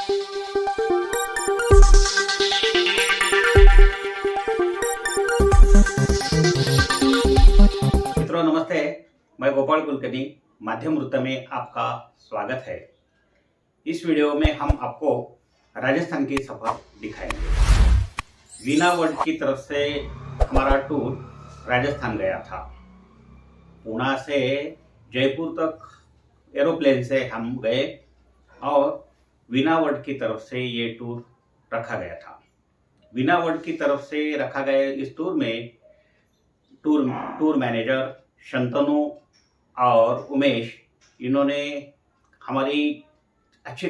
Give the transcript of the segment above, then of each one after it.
मित्रों नमस्ते, मैं गोपाल कुलकर्णी माध्यम वृत्त में आपका स्वागत है। इस वीडियो में हम आपको राजस्थान की सफर दिखाएंगे। वीना वर्ल्ड की तरफ से हमारा टूर राजस्थान गया था। पुणे से जयपुर तक एरोप्लेन से हम गए और वीना वर्ल्ड की तरफ से ये टूर रखा गया था। वीना वर्ल्ड की तरफ से रखा गया इस टूर में टूर मैनेजर शंतनु और उमेश, इन्होंने हमारी अच्छी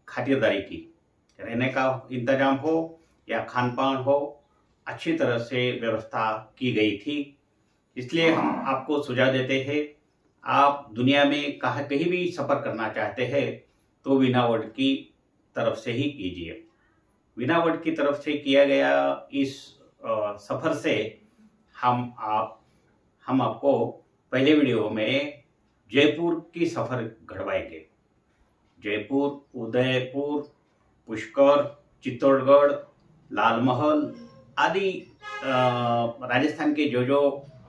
खातिरदारी की। रहने का इंतजाम हो या खान पान हो, अच्छी तरह से व्यवस्था की गई थी। इसलिए हम आपको सुझाव देते हैं, आप दुनिया में कहीं भी सफ़र करना चाहते हैं तो वीना वर्ल्ड की तरफ से ही कीजिए। वीना वर्ल्ड की तरफ से किया गया इस सफ़र से हम आपको पहले वीडियो में जयपुर की सफ़र घड़वाएंगे। जयपुर, उदयपुर, पुष्कर, चित्तौड़गढ़, लाल महल आदि राजस्थान के जो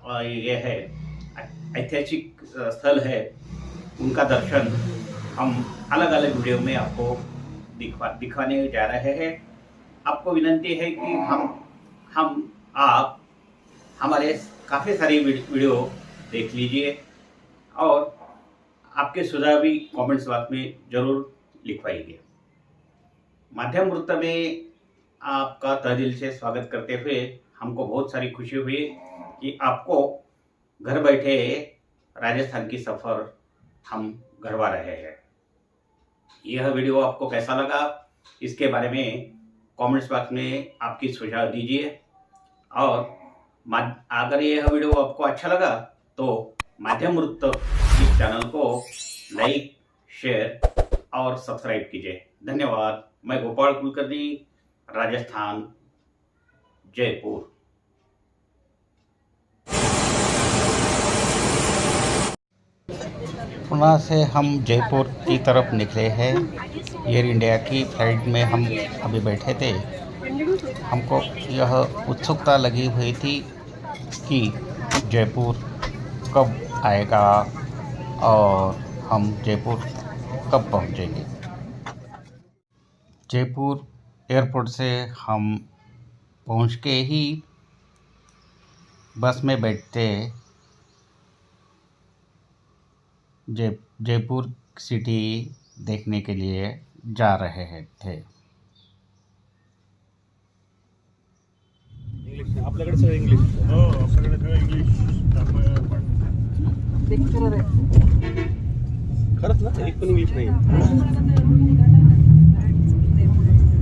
ये है ऐतिहासिक स्थल है, उनका दर्शन हम अलग अलग वीडियो में आपको दिखाने जा रहे हैं। आपको विनंती है कि आप हमारे काफ़ी सारी वीडियो देख लीजिए और आपके सुझाव भी कमेंट्स बॉक्स में ज़रूर लिखवाइए। माध्यम वृत्त में आपका तहे दिल से स्वागत करते हुए हमको बहुत सारी खुशी हुई कि आपको घर बैठे राजस्थान की सफ़र हम करवा रहे हैं। यह वीडियो आपको कैसा लगा, इसके बारे में कमेंट्स बॉक्स में आपकी सुझाव दीजिए। और अगर यह वीडियो आपको अच्छा लगा तो माध्यम वृत्त इस चैनल को लाइक, शेयर और सब्सक्राइब कीजिए। धन्यवाद। मैं गोपाल कुलकर्णी, राजस्थान, जयपुर। पुणे से हम जयपुर की तरफ निकले हैं। एयर इंडिया की फ्लाइट में हम अभी बैठे थे। हमको यह उत्सुकता लगी हुई थी कि जयपुर कब आएगा और हम जयपुर कब पहुंचेंगे। जयपुर एयरपोर्ट से हम पहुंच के ही बस में बैठते जयपुर सिटी देखने के लिए जा रहे थे। आपल्याकडे सगळं इंग्लिश. हो, आपल्याकडे सगळं इंग्लिश. खरंच ना, एक पण इंग्लिश नाही.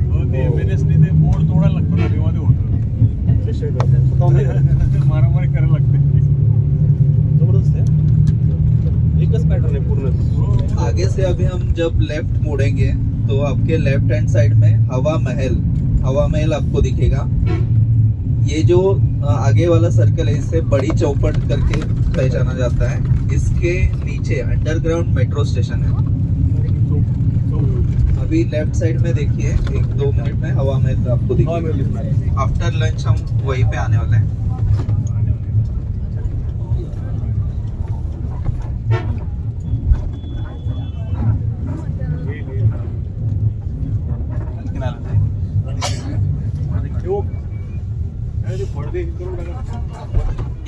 हो, ते एमएनएसने ते बोर्ड तोडायला लागतो ना, तेव्हा ते होतं. मारामारी करायला लागते. जबरदस्त है. एकच पॅटर्न है पूर्ण. आगे से अभी हम जब लेफ्ट मुड़ेंगे तो आपके लेफ्ट हैंड साइड में हवा महल आपको दिखेगा। ये जो आगे वाला सर्कल है, इसे बड़ी चौपट करके पहचाना जाता है। इसके नीचे अंडरग्राउंड मेट्रो स्टेशन है। अभी लेफ्ट साइड में देखिए, 1-2 मिनट में हवा महल आपको दिखेगा। आफ्टर लंच हम वहीं पे आने वाले हैं।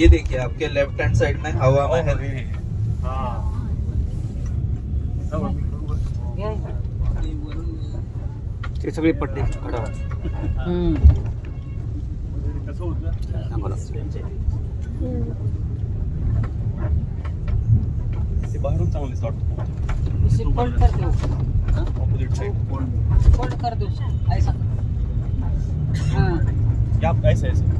ये देखिए आपके लेफ्ट हैंड साइड में हवा महल। ते सगळे पट्टे खडा. बाहेरून चांगले शॉट. फोल्ड कर दो, ऑपोजिट साइड फोल्ड कर दो ऐसा. हाँ, या ऐसे ऐसे.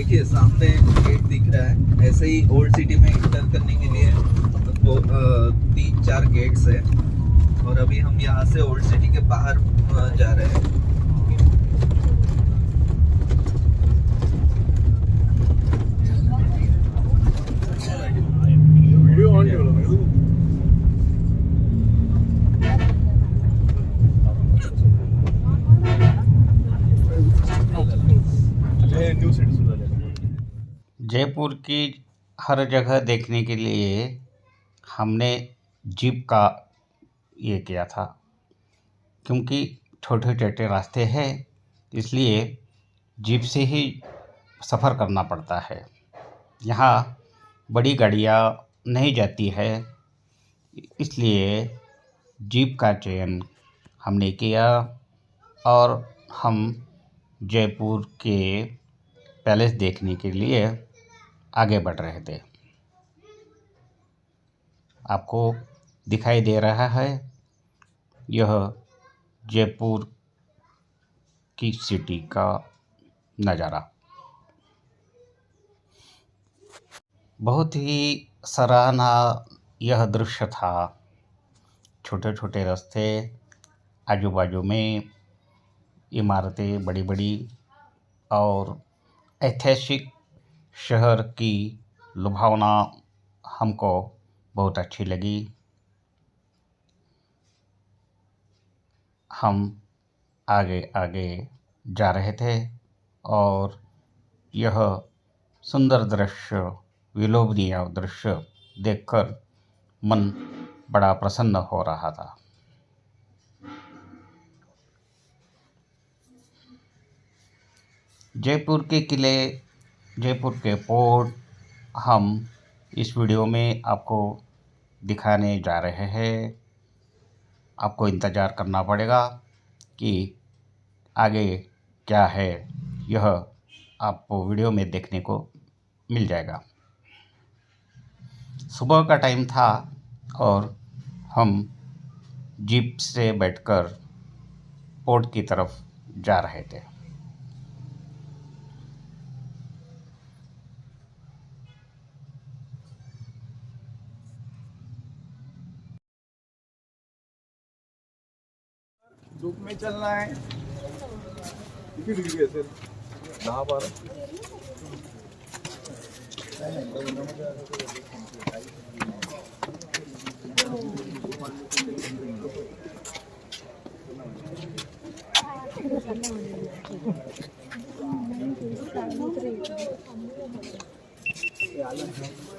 देखिए सामने गेट दिख रहा है, ऐसे ही ओल्ड सिटी में एंटर करने के लिए तो 3-4 गेट्स है और अभी हम यहाँ से ओल्ड सिटी के बाहर जा रहे हैं। वीडियो ऑन ठेवलं न्यू सिटी सुरू झाली। जयपुर की हर जगह देखने के लिए हमने जीप का ये किया था, क्योंकि छोटे छोटे रास्ते हैं, इसलिए जीप से ही सफ़र करना पड़ता है। यहाँ बड़ी गाड़ियाँ नहीं जाती है, इसलिए जीप का चयन हमने किया और हम जयपुर के पैलेस देखने के लिए आगे बढ़ रहे थे। आपको दिखाई दे रहा है यह जयपुर की सिटी का नज़ारा। बहुत ही सराहना यह दृश्य था। छोटे छोटे रास्ते, आजू बाजू में इमारतें बड़ी बड़ी और ऐतिहासिक शहर की लुभावना हमको बहुत अच्छी लगी। हम आगे आगे जा रहे थे और यह सुंदर दृश्य, विलोभनीय दृश्य देखकर मन बड़ा प्रसन्न हो रहा था। जयपुर के किले, जयपुर के फोर्ट हम इस वीडियो में आपको दिखाने जा रहे हैं। आपको इंतज़ार करना पड़ेगा कि आगे क्या है, यह आपको वीडियो में देखने को मिल जाएगा। सुबह का टाइम था और हम जीप से बैठकर फोर्ट की तरफ जा रहे थे। धूप में चलना है। किती डिग्री असेल? 10-12।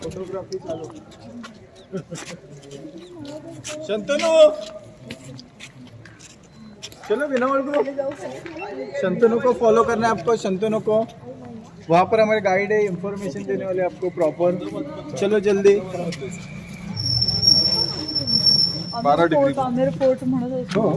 फोटोग्राफी चालू। शंतनू चलो विनोद को, शंतनु को फॉलो करना है आपको। शंतनु को वहाँ पर हमारे गाइड है, इंफॉर्मेशन देने वाले आपको प्रॉपर। चलो जल्दी। 12 डिग्री आमेर फोर्ट म्हणत हो।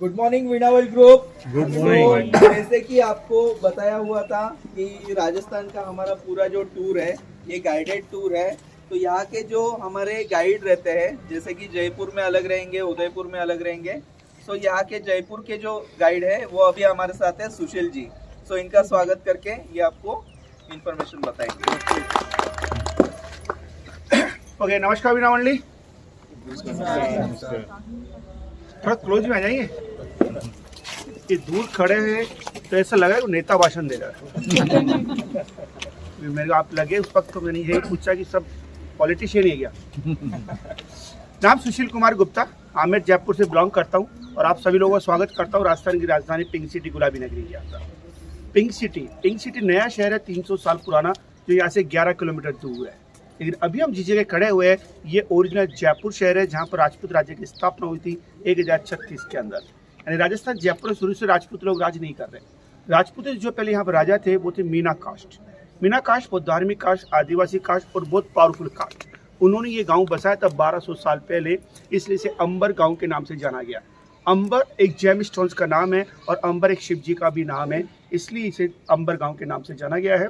गुड मॉर्निंग वीणावल ग्रुप। Good morning. जैसे कि आपको बताया हुआ था कि राजस्थान का हमारा पूरा जो टूर है ये गाइडेड टूर है। तो यहाँ के जो हमारे गाइड रहते हैं, जैसे कि जयपुर में अलग रहेंगे, उदयपुर में अलग रहेंगे। सो यहाँ के जयपुर के जो गाइड है वो अभी हमारे साथ है सुशील जी। सो इनका स्वागत करके ये आपको इंफॉर्मेशन बताएंगे। ओके, नमस्कार वीणा मंडली। थोड़ा क्लोज में आ जाएंगे। ये दूर खड़े हैं तो ऐसा लगा कि नेता भाषण दे रहा है। मेरे को आप लगे उस वक्त तो मैंने यही पूछा कि सब पॉलिटिशियन ही क्या। नाम सुशील कुमार गुप्ता, आमेर जयपुर से बिलोंग करता हूँ और आप सभी लोगों का स्वागत करता हूँ राजस्थान की राजधानी पिंक सिटी गुलाबी नगरी के अंदर। पिंक सिटी नया शहर है, 300 साल पुराना, जो यहाँ से 11 किलोमीटर दूर है। लेकिन अभी हम जिस जगह खड़े हुए हैं ये ओरिजिनल जयपुर शहर है, जहाँ पर राजपूत राज्य की स्थापना हुई थी 1036 के अंदर। यानी राजस्थान जयपुर में शुरू से राजपूत लोग राज नहीं कर रहे। राजपूत जो पहले यहाँ पर राजा थे वो थे मीना कास्ट। मीना कास्ट बहुत धार्मिक कास्ट, आदिवासी कास्ट और बहुत पावरफुल कास्ट। उन्होंने ये गांव बसाया था 1200 साल पहले, इसलिए इसे अंबर गांव के नाम से जाना गया। अंबर एक जेम स्टोन्स का नाम है और अंबर एक शिव जी का भी नाम है, इसलिए इसे अंबर गांव के नाम से जाना गया है।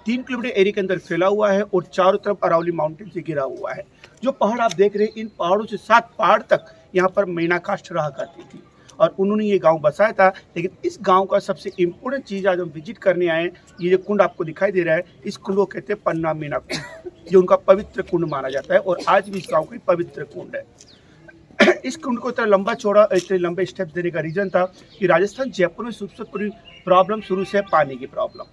3 किलोमीटर एरिया के अंदर फैला हुआ है और चारों तरफ अरावली माउंटेन से घिरा हुआ है। जो पहाड़ आप देख रहे हैं, इन पहाड़ों से 7 पहाड़ तक यहाँ पर मीना कास्ट रहा करती थी और उन्होंने ये गांव बसाया था। लेकिन इस गांव का सबसे इम्पोर्टेंट चीज़ आज हम विजिट करने आए हैं, ये जो कुंड आपको दिखाई दे रहा है, इस कुंड को कहते हैं पन्ना मीना कुंड, जो उनका पवित्र कुंड माना जाता है और आज भी इस गाँव का पवित्र कुंड है। इस कुंड को इतना लंबा चौड़ा, इतने लंबे स्टेप देने का रीज़न था कि राजस्थान जयपुर में सबसे बड़ी प्रॉब्लम शुरू से है पानी की प्रॉब्लम,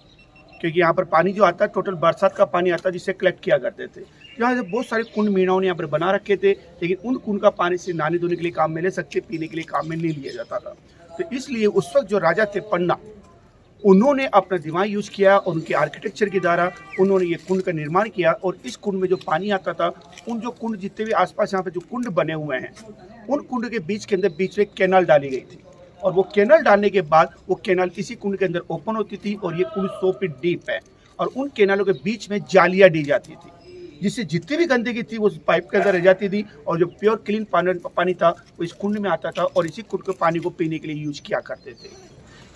क्योंकि यहाँ पर पानी जो आता है टोटल बरसात का पानी आता है जिसे कलेक्ट किया करते थे। यहाँ से बहुत सारे कुंड मीनाओं ने यहाँ पर बना रखे थे, लेकिन उन कुंड का पानी से नहाने धोने के लिए काम में ले सकते, पीने के लिए काम में नहीं लिया जाता था। तो इसलिए उस वक्त जो राजा थे पन्ना, उन्होंने अपना दिमाग यूज किया और उनके आर्किटेक्चर के द्वारा उन्होंने ये कुंड का निर्माण किया। और इस कुंड में जो पानी आता था, उन जो कुंड जितने भी आसपास यहाँ पे जो कुंड बने हुए हैं, उन कुंड के बीच के अंदर बीच में कैनाल डाली गई थी और वो कैनाल डालने के बाद वो कैनाल इसी कुंड के अंदर ओपन होती थी और ये कुंड 100 फीट डीप है और उन कैनालों के बीच में जालियाँ दी जाती थी, जिससे जितनी भी गंदगी थी वो पाइप के अंदर रह जाती थी और जो प्योर क्लीन पानी था वो इस कुंड में आता था और इसी कुंड के पानी को पीने के लिए यूज किया करते थे।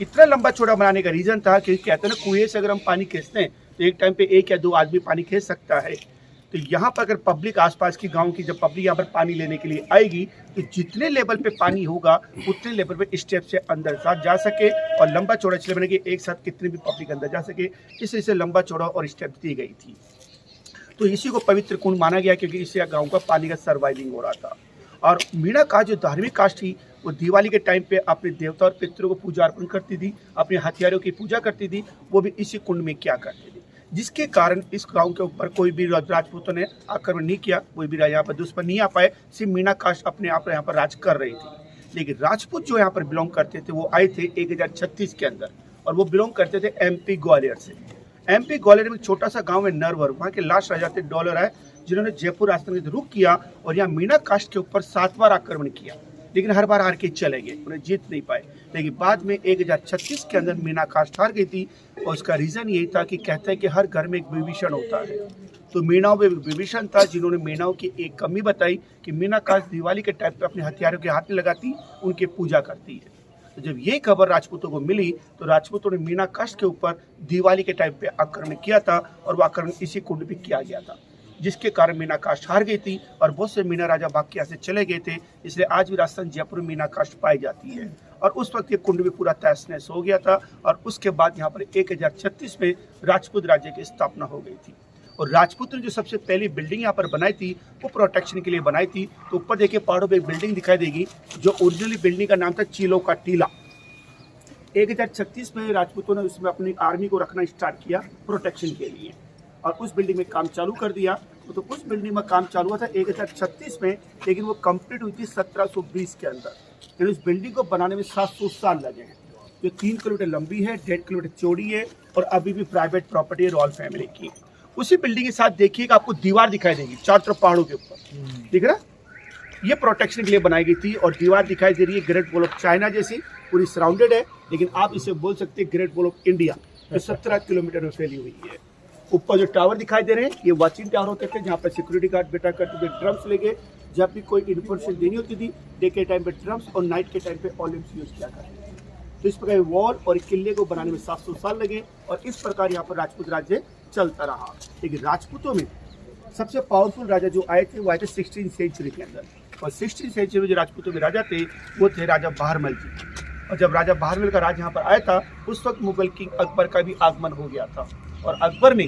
इतना लंबा चौड़ा बनाने का रीज़न था कि कहते हैं ना, कुएं से अगर हम पानी खींचते हैं तो एक टाइम पे 1 या 2 आदमी पानी खींच सकता है। तो यहाँ पर अगर पब्लिक आसपास की गांव की जब पब्लिक यहाँ पर पानी लेने के लिए आएगी तो जितने लेवल पे पानी होगा उतने लेवल पे स्टेप से अंदर साथ जा सके और लंबा चौड़ा इसलिए बने कि एक साथ कितने भी पब्लिक अंदर जा सके, इसलिए इसे लंबा चौड़ा और स्टेप दी गई थी। तो इसी को पवित्र कुंड माना गया क्योंकि इससे गाँव का पानी का सर्वाइविंग हो रहा था। और मीणा का जो धार्मिक कास्ट थी वो दिवाली के टाइम पे अपने देवता और पितरों को पूजा अर्पण करती थी, अपने हथियारों की पूजा करती थी, वो भी इसी कुंड में क्या करती थी, जिसके कारण इस गांव के ऊपर कोई भी राजपूतों ने आक्रमण नहीं किया, कोई भी यहाँ पर दुश्मन नहीं आ पाए। सिर्फ मीणा कास्ट अपने आप यहाँ पर राज कर रही थी। लेकिन राजपूत जो यहाँ पर बिलोंग करते थे वो आए थे 1036 के अंदर और वो बिलोंग करते थे MP ग्वालियर से। MP ग्वालियर में छोटा सा गाँव है नरवर, वहाँ के लास्ट राजा थे डॉलर है, जिन्होंने जयपुर राजस्थान के रुख किया और यहाँ मीणा कास्ट के ऊपर 7 बार आक्रमण किया, लेकिन हर बार हार के चले गए, उन्हें जीत नहीं पाए। लेकिन बाद में 1036 के अंदर मीणा कास्ट हार गई थी और उसका रीज़न यही था कि कहते हैं कि हर घर में एक विभीषण होता है। तो मीणाओं में विभीषण था जिन्होंने मीणाओं की एक कमी बताई कि मीणा कास्ट दिवाली के टाइम पे अपने हथियारों के हाथ में लगाती, उनकी पूजा करती है। तो जब ये खबर राजपूतों को मिली तो राजपूतों ने मीणा कास्ट के ऊपर दिवाली के टाइम पे आक्रमण किया था और वो आक्रमण इसी कुंड में किया गया था, जिसके कारण मीणा कास्ट हार गई थी और बहुत से मीणा राजा बाकी यहाँ से चले गए थे। इसलिए आज भी राजस्थान जयपुर में मीणा कास्ट पाई जाती है और उस वक्त ये कुंड भी पूरा तहस नहस हो गया था और उसके बाद यहाँ पर 1036 में राजपूत राज्य की स्थापना हो गई थी। और राजपूत ने जो सबसे पहली बिल्डिंग यहाँ पर बनाई थी वो प्रोटेक्शन के लिए बनाई थी। तो ऊपर देखिए पहाड़ों पर एक बिल्डिंग दिखाई देगी जो ओरिजिनली बिल्डिंग का नाम था चीलों का टीला। 1036 में राजपूतों ने उसमें अपनी आर्मी को रखना स्टार्ट किया प्रोटेक्शन के लिए और उस बिल्डिंग में काम चालू कर दिया। तो उस बिल्डिंग में काम चालू हुआ था 1036 में, लेकिन वो कंप्लीट हुई थी 1720 के अंदर। यानी उस बिल्डिंग को बनाने में 700 साल लगे हैं, जो 3 किलोमीटर लंबी है, 1.5 किलोमीटर चौड़ी है और अभी भी प्राइवेट प्रॉपर्टी है रॉयल फैमिली की। उसी बिल्डिंग के साथ देखिएगा आपको दीवार दिखाई देगी चारों तरफ पहाड़ों के ऊपर, दिख रहा, ये प्रोटेक्शन के लिए बनाई गई थी। और दीवार दिखाई दे रही है ग्रेट वॉल ऑफ चाइना जैसी, पूरी सराउंडेड है, लेकिन आप इसे बोल सकते हैं ग्रेट वॉल ऑफ इंडिया, जो 17 किलोमीटर में फैली हुई है। ऊपर जो टावर दिखाई दे रहे हैं ये वॉचिंग टावर होते थे, जहाँ पर सिक्योरिटी गार्ड बैठा करते थे, ड्रम्स लेके जब भी कोई इन्फॉर्मेशन देनी होती थी, डे के टाइम पे ड्रम्स और नाइट के टाइम पे ऑलिम्स यूज किया करते थे। तो इस प्रकार वॉल और किले को बनाने में 700 साल लगे और इस प्रकार यहाँ पर राजपूत राज्य चलता रहा। लेकिन राजपूतों में सबसे पावरफुल राजा जो आए थे वो आए थे 16वीं सेंचुरी के अंदर, और 16वीं सेंचुरी में जो राजपूतों में राजा थे वो थे राजा बहरमल जी। और जब राजा बहरमल का राज यहाँ पर आया था उस वक्त मुगल किंग अकबर का भी आगमन हो गया था और अकबर ने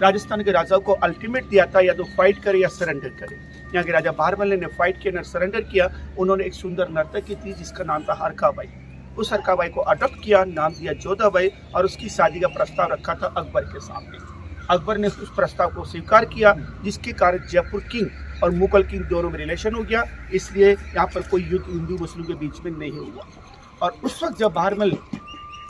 राजस्थान के राजाओं को अल्टीमेट दिया था, या तो फाइट करे या सरेंडर करे। यहाँ के राजा बहरमल ने फाइट किया, सरेंडर किया। उन्होंने एक सुंदर नर्तकी थी जिसका नाम था हरकाबाई। उस हरकाबाई को अडॉप्ट किया, नाम दिया जोधाबाई और उसकी शादी का प्रस्ताव रखा था अकबर के सामने। अकबर ने उस प्रस्ताव को स्वीकार किया, जिसके कारण जयपुर किंग और मुगल किंग दोनों में रिलेशन हो गया। इसलिए यहाँ पर कोई युद्ध हिंदू मुस्लिम के बीच में नहीं हुआ। और उस वक्त जब बहरमल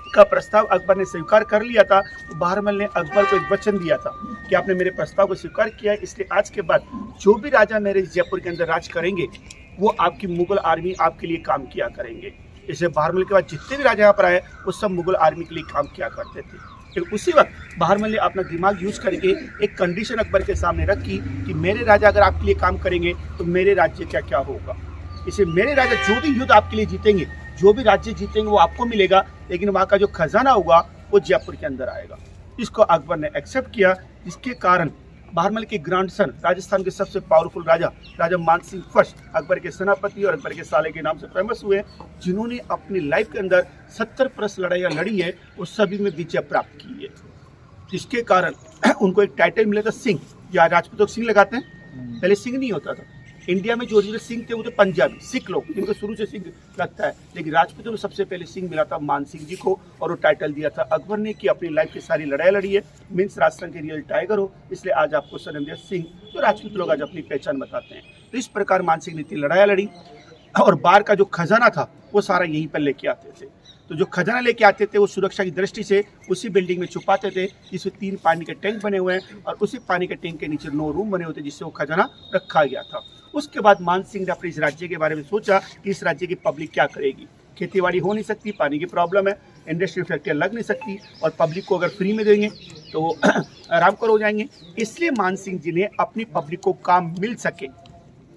का प्रस्ताव अकबर ने स्वीकार कर लिया था। तो बहरमल ने अकबर को एक वचन दिया था कि आपने मेरे प्रस्ताव को स्वीकार किया है, इसलिए आज के बाद जो भी राजा मेरे जयपुर के अंदर राज करेंगे वो आपकी मुगल आर्मी आपके लिए काम किया करेंगे। इससे बहरमल के बाद जितने भी राजा यहाँ पर आए वो सब मुगल आर्मी के लिए काम किया करते थे। फिर उसी वक्त बहरमल ने अपना दिमाग यूज करके एक कंडीशन अकबर के सामने रखी कि मेरे राजा अगर आपके लिए काम करेंगे तो मेरे राज्य क्या क्या होगा। इसे मेरे राजा जो भी युद्ध आपके लिए जीतेंगे, जो भी राज्य जीतेंगे वो आपको मिलेगा, लेकिन वहाँ का जो खजाना होगा वो जयपुर के अंदर आएगा। इसको अकबर ने एक्सेप्ट किया, जिसके कारण बहरमल के ग्रैंडसन राजस्थान के सबसे पावरफुल राजा मानसिंह फर्स्ट अकबर के सेनापति और अकबर के साले के नाम से फेमस हुए, जिन्होंने अपनी लाइफ के अंदर 70+ लड़ाइयाँ लड़ी है और सभी में विजय प्राप्त की है। जिसके कारण उनको एक टाइटल मिला था सिंह, या राजपूतों को सिंह लगाते हैं, पहले सिंह नहीं होता था। इंडिया में जो ओरिजिनल सिंह थे वो तो पंजाबी सिख लोग, इनको शुरू से सिंह लगता है, लेकिन राजपूतों में सबसे पहले सिंह मिला था मान सिंह जी को, और वो टाइटल दिया था अकबर ने कि अपनी लाइफ की सारी लड़ाई लड़ी है, मीन्स राजस्थान के रियल टाइगर हो, इसलिए आज आपको सरनेम दिया सिंह, जो राजपूत लोग आज अपनी पहचान बताते हैं। तो इस प्रकार मान सिंह ने इतनी लड़ाई लड़ी, और बाहर का जो खजाना था वो सारा यहीं पर लेके आते थे। तो जो खजाना लेके आते थे वो सुरक्षा की दृष्टि से उसी बिल्डिंग में छुपाते थे, जिसमें 3 पानी के टैंक बने हुए हैं, और उसी पानी के टैंक के नीचे 9 रूम बने होते जिससे वो खजाना रखा गया था। उसके बाद मान सिंह ने अपने इस राज्य के बारे में सोचा कि इस राज्य की पब्लिक क्या करेगी। खेतीबाड़ी हो नहीं सकती, पानी की प्रॉब्लम है, इंडस्ट्रियल फैक्ट्रियाँ लग नहीं सकती, और पब्लिक को अगर फ्री में देंगे तो आराम कर हो जाएंगे। इसलिए मान सिंह जी ने अपनी पब्लिक को काम मिल सके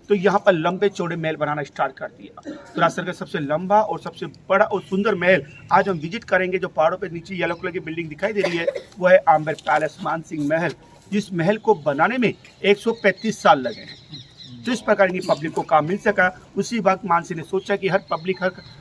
तो यहाँ पर लंबे चौड़े महल बनाना स्टार्ट कर दिया। तो राजस्थान का सबसे लंबा और सबसे बड़ा और सुंदर महल आज हम विजिट करेंगे, जो पहाड़ों पे नीचे येलो कलर की बिल्डिंग दिखाई दे रही है, वो है आम्बर पैलेस मान सिंह महल, जिस महल को बनाने में 135 साल लगे हैं। जिस प्रकार की पब्लिक को काम मिल सका, उसी वक्त मान सिंह ने सोचा कि हर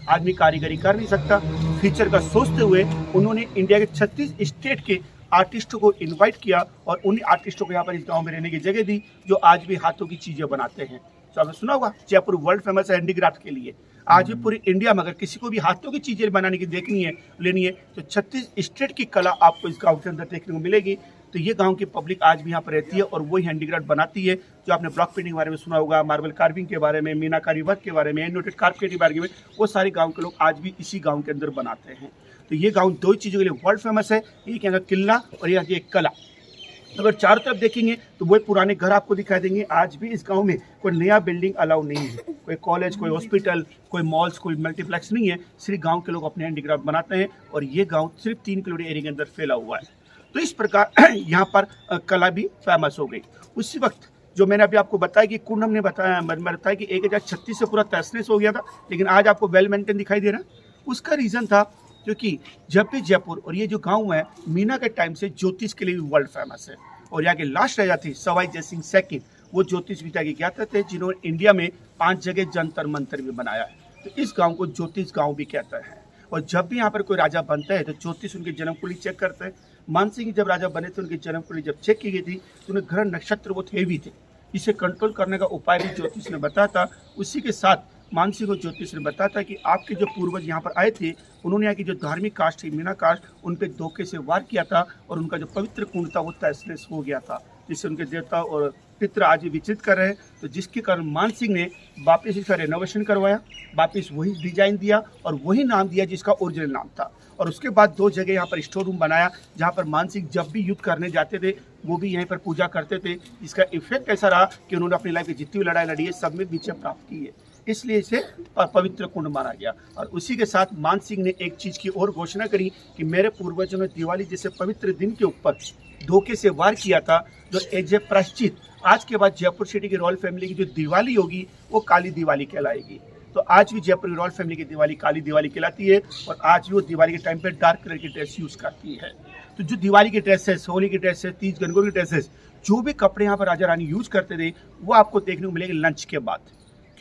आदमी कारीगरी कर नहीं सकता। फ्यूचर का सोचते हुए उन्होंने इंडिया के 36 स्टेट के आर्टिस्टों को इनवाइट किया, और उन्हीं आर्टिस्टों को यहाँ पर इस गांव में रहने की जगह दी, जो आज भी हाथों की चीजें बनाते हैं। तो आपने सुना होगा जयपुर वर्ल्ड फेमस है हैंडीक्राफ्ट के लिए। आज भी पूरी इंडिया में अगर किसी को भी हाथों की चीजें बनाने की देखनी है, लेनी है, तो 36 स्टेट की कला आपको इस गाँव के अंदर देखने को मिलेगी। तो ये गांव की पब्लिक आज भी यहाँ पर रहती है और वही हैंडीक्राफ्ट बनाती है, जो आपने ब्लॉक पेंटिंग के बारे में सुना होगा, मार्बल कार्विंग के बारे में, मीनाकारी वर्क के बारे में, नोटेड कार्पेट के बारे में, वो सारे गांव के लोग आज भी इसी गांव के अंदर बनाते हैं। तो ये गांव 2 चीज़ों के लिए वर्ल्ड फेमस है, एक यहाँ का किला और यहाँ की एक कला। अगर चारों तरफ देखेंगे तो वही पुराने घर आपको दिखाई देंगे। आज भी इस गांव में कोई नया बिल्डिंग अलाउ नहीं है, कोई कॉलेज, कोई हॉस्पिटल, कोई मॉल्स, कोई मल्टीप्लेक्स नहीं है। सिर्फ गांव के लोग अपने हैंडीक्राफ्ट बनाते हैं, और ये गांव सिर्फ 3 किलोमीटर एरिया के अंदर फैला हुआ है। तो इस प्रकार यहाँ पर कला भी फेमस हो गई। उसी वक्त जो मैंने अभी आपको बताया कि कुंड हमने बताया कि 1036 से पूरा तहस हो गया था, लेकिन आज आपको वेल मेंटेन दिखाई दे रहा है। उसका रीज़न था क्योंकि जब भी जयपुर और ये जो गांव है मीना के टाइम से ज्योतिष के लिए भी वर्ल्ड फेमस है, और यहाँ के लास्ट राजा थे सवाई जय सिंह सेकंड, वो ज्योतिष विद्या के ज्ञाता थे, जिन्होंने इंडिया में 5 जगह जंतर मंतर भी बनाया है। तो इस गाँव को ज्योतिष गाँव भी कहता है। और जब भी यहाँ पर कोई राजा बनता है तो ज्योतिष उनके जन्म कुंडली चेक करते हैं। मान सिंह जब राजा बने थे, उनकी जन्म कुंडली जब चेक की गई थी तो उन्हें ग्रह नक्षत्र वो हेवी थे, इसे कंट्रोल करने का उपाय भी ज्योतिष ने बताया था। उसी के साथ मान सिंह को ज्योतिष ने बताया था कि आपके जो पूर्वज यहाँ पर आए थे, उन्होंने यहाँ की जो धार्मिक कास्ट थी मीना कास्ट, उन पर धोखे से वार किया था, और उनका जो पवित्र कुंड था वो तहस हो गया था, जिससे उनके देवता और पितृ आज भी विचलित कर रहे हैं। तो जिसके कारण मान सिंह ने वापस इसका रेनोवेशन करवाया, वापस वही डिजाइन दिया और वही नाम दिया जिसका ओरिजिनल नाम था। और उसके बाद 2 जगह यहाँ पर स्टोर रूम बनाया, जहाँ पर मान सिंह जब भी युद्ध करने जाते थे वो भी यहीं पर पूजा करते थे। इसका इफेक्ट ऐसा रहा कि उन्होंने अपनी लाइफ की जितनी भी लड़ाई लड़ी है सब में विजय प्राप्त की है, इसलिए इसे पवित्र कुंड माना गया। और उसी के साथ मान सिंह ने एक चीज़ की और घोषणा करी कि मेरे पूर्वजों ने दिवाली जैसे पवित्र दिन के ऊपर धोखे से वार किया था, जो एज ए प्रायश्चित आज के बाद जयपुर सिटी की रॉयल फैमिली की जो दिवाली होगी वो काली दिवाली कहलाएगी। तो आज भी जयपुर की रॉयल फैमिली की दिवाली काली दिवाली कहलाती है, और आज भी वो दिवाली के टाइम पे डार्क कलर की ड्रेस यूज़ करती है। तो जो दिवाली की ड्रेसेस, होली की ड्रेसेस, तीज गणगौर की ड्रेसेस, जो भी कपड़े यहाँ पर राजा रानी यूज करते थे वो आपको देखने को मिलेंगे लंच के बाद,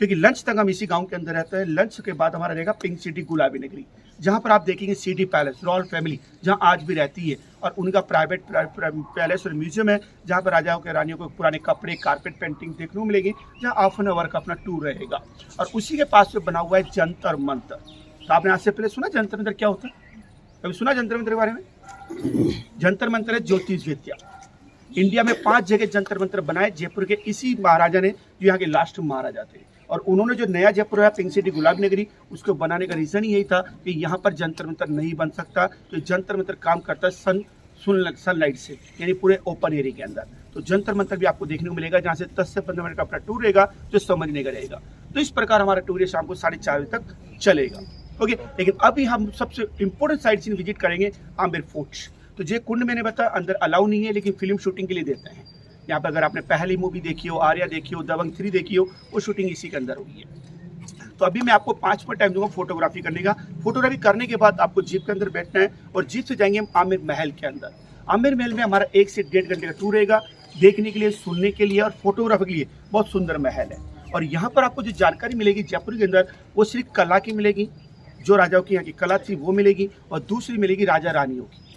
क्योंकि लंच तक हम इसी गांव के अंदर रहते हैं। लंच के बाद हमारा रहेगा पिंक सिटी गुलाबी नगरी, जहां पर आप देखेंगे सिटी पैलेस रॉयल फैमिली जहां आज भी रहती है, और उनका प्राइवेट पैलेस और म्यूजियम है जहां पर राजाओं के रानियों को पुराने कपड़े, कारपेट पेंटिंग देखने को मिलेगी, जहां हाफ एन आवर का अपना टूर रहेगा। और उसी के पास में बना हुआ है जंतर मंतर। तो आपने आज से पहले सुना जंतर मंतर क्या होता है? कभी सुना जंतर मंतर के बारे में? जंतर मंतर है ज्योतिष विद्या। इंडिया में 5 जगह जंतर मंतर बनाए जयपुर के इसी महाराजा ने, जो यहाँ के लास्ट महाराजा थे। और उन्होंने जो नया जयपुर है पिंक सिटी गुलाबी नगरी उसको बनाने का रीज़न यही था कि यहाँ पर जंतर मंतर नहीं बन सकता, तो जंतर मंतर काम करता है सनलाइट से, यानी पूरे ओपन एरिया के अंदर। तो जंतर मंतर भी आपको देखने को मिलेगा, जहाँ से 10 से 15 मिनट का अपना टूर रहेगा जो समझने का रहेगा। तो इस प्रकार हमारा टूर शाम को 4:30 बजे तक चलेगा। ओके, लेकिन अभी हम सबसे इंपॉर्टेंट साइट सीन विजिट करेंगे आमेर फोर्ट। तो ये कुंड मैंने बताया अंदर अलाउ नहीं है, लेकिन फिल्म शूटिंग के लिए देते हैं। यहाँ पर अगर आपने पहली मूवी देखी हो, आर्या देखी हो, दबंग 3 देखी हो, वो शूटिंग इसी के अंदर हुई है। तो अभी मैं आपको 5 मिनट टाइम दूंगा फोटोग्राफी करने का। फोटोग्राफी करने के बाद आपको जीप के अंदर बैठना है और जीप से जाएंगे हम आमेर महल के अंदर। आमेर महल में हमारा 1 से 1.5 घंटे का टूर रहेगा, देखने के लिए, सुनने के लिए और फोटोग्राफी के लिए। बहुत सुंदर महल है और यहाँ पर आपको जो जानकारी मिलेगी जयपुर के अंदर वो सिर्फ कला की मिलेगी, जो राजाओं की यहाँ की कला थी वो मिलेगी, और दूसरी मिलेगी राजा रानियों की।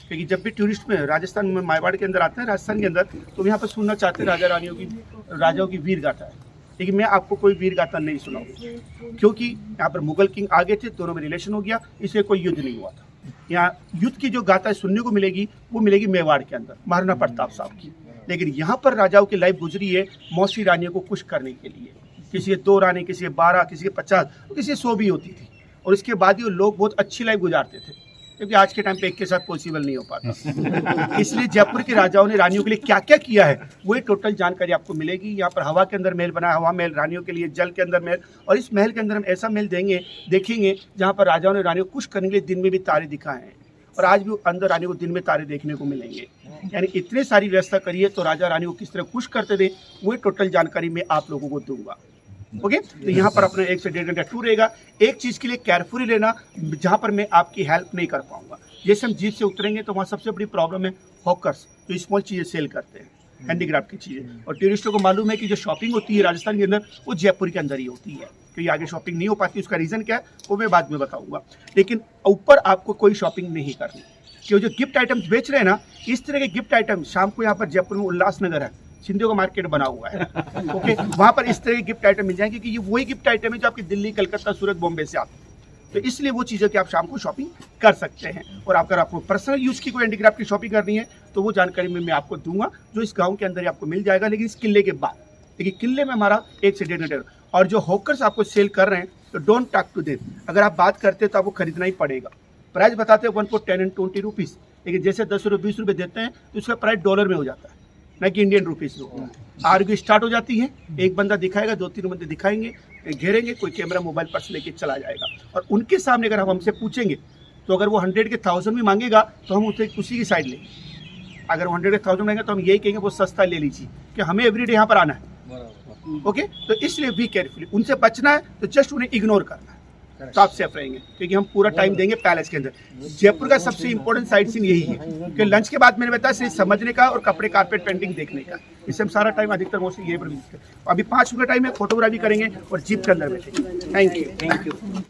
क्योंकि जब भी टूरिस्ट में राजस्थान में मारवाड़ के अंदर आते हैं, राजस्थान के अंदर, तो यहाँ पर सुनना चाहते हैं राजा रानियों की, राजाओं की वीर गाथा है। लेकिन मैं आपको कोई वीर गाथा नहीं सुनाऊंगा, क्योंकि यहाँ पर मुगल किंग आ गए थे, दोनों में रिलेशन हो गया, इसलिए कोई युद्ध नहीं हुआ था। यहाँ युद्ध की जो गाथा सुनने को मिलेगी वो मिलेगी मेवाड़ के अंदर, महाराणा प्रताप साहब की। लेकिन यहाँ पर राजाओं की लाइफ गुजरी है मौसी रानियों को खुश करने के लिए। किसी के 2 रानी, किसी के 12, किसी के 50, किसी के 100 भी होती थी, और इसके बाद ही वो लोग बहुत अच्छी लाइफ गुजारते थे, क्योंकि आज के टाइम पे एक के साथ पॉसिबल नहीं हो पाता। इसलिए जयपुर के राजाओं ने रानियों के लिए क्या क्या किया है वही टोटल जानकारी आपको मिलेगी। यहाँ पर हवा के अंदर महल बना है, हवा महल रानियों के लिए, जल के अंदर महल, और इस महल के अंदर हम ऐसा महल देखेंगे जहाँ पर राजाओं ने रानियों को खुश करने के लिए दिन में भी तारे दिखाए हैं, और आज भी अंदर रानियों को दिन में तारे देखने को मिलेंगे। यानी इतनी सारी व्यवस्था करिए तो राजा रानियों को किस तरह खुश करते थे वही टोटल जानकारी मैं आप लोगों को दूंगा। ओके, तो यहाँ पर अपना 1 से 1.5 घंटा टूर रहेगा। एक चीज़ के लिए केयरफुली लेना, जहाँ पर मैं आपकी हेल्प नहीं कर पाऊंगा। जैसे हम जीप से उतरेंगे तो वहाँ सबसे बड़ी प्रॉब्लम है हॉकर्स, जो स्मॉल चीज़ें सेल करते हैं, हैंडीक्राफ्ट की चीज़ें। और टूरिस्टों को मालूम है कि जो शॉपिंग होती है राजस्थान के अंदर वो जयपुर के अंदर ही होती है, क्योंकि आगे शॉपिंग नहीं हो पाती। उसका रीज़न क्या है वो मैं बाद में बताऊँगा, लेकिन ऊपर आपको कोई शॉपिंग नहीं करनी। क्योंकि जो गिफ्ट आइटम्स बेच रहे हैं ना, इस तरह के गिफ्ट आइटम शाम को यहाँ पर जयपुर में उल्लासनगर है, सिंधियों का मार्केट बना हुआ है। ओके, वहाँ पर इस तरह के गिफ्ट आइटम मिल जाएंगे, क्योंकि ये वही गिफ्ट आइटम है जो आपकी दिल्ली, कलकत्ता, सूरत, बॉम्बे से आते हैं। तो इसलिए वो चीज़ें कि आप शाम को शॉपिंग कर सकते हैं। और अगर आपको पर्सनल यूज़ की कोई हैंडीक्राफ्ट की शॉपिंग करनी है तो वो जानकारी मैं आपको दूंगा, जो इस गाँव के अंदर ही आपको मिल जाएगा, लेकिन इस किले के बाद। देखिए किले में हमारा 1 से 1.5 घंटे, और जो हॉकर्स आपको सेल कर रहे हैं तो डोंट टॉक टू देम। अगर आप बात करते हैं तो आपको खरीदना ही पड़ेगा। प्राइस बताते हैं 1 for 10 and 20 रुपीज़, लेकिन जैसे 10 रुपये 20 रुपये देते हैं तो उसका प्राइस डॉलर में हो जाता है, ना कि इंडियन रुपीज़ में होता है। आर्ग्यू स्टार्ट हो जाती है, एक बंदा दिखाएगा, 2-3 बंदे दिखाएंगे, घेरेंगे, कोई कैमरा मोबाइल पर्स लेके चला जाएगा। और उनके सामने अगर हम हमसे पूछेंगे तो अगर वो 100 के 1000 भी मांगेगा तो हम उसी की साइड लेंगे। अगर 100 के 1000 मांगेगा तो हम यही कहेंगे वो सस्ता ले लीजिए, कि हमें एवरीडे यहाँ पर आना है। ओके, तो इसलिए भी केयरफुली उनसे बचना है, तो जस्ट उन्हें इग्नोर करना है, तो आप सेफ रहेंगे, क्योंकि हम पूरा टाइम देंगे पैलेस के अंदर। जयपुर का सबसे इंपॉर्टेंट साइट सीन यही है कि लंच के बाद मैंने बताया सिर्फ समझने का और कपड़े, कारपेट, पेंटिंग देखने का। इससे हम सारा टाइम अधिकतर मोस्टली यही पर। अभी 5 मिनट का टाइम है, फोटोग्राफी करेंगे और जीप के अंदर बैठेंगे। Thank you.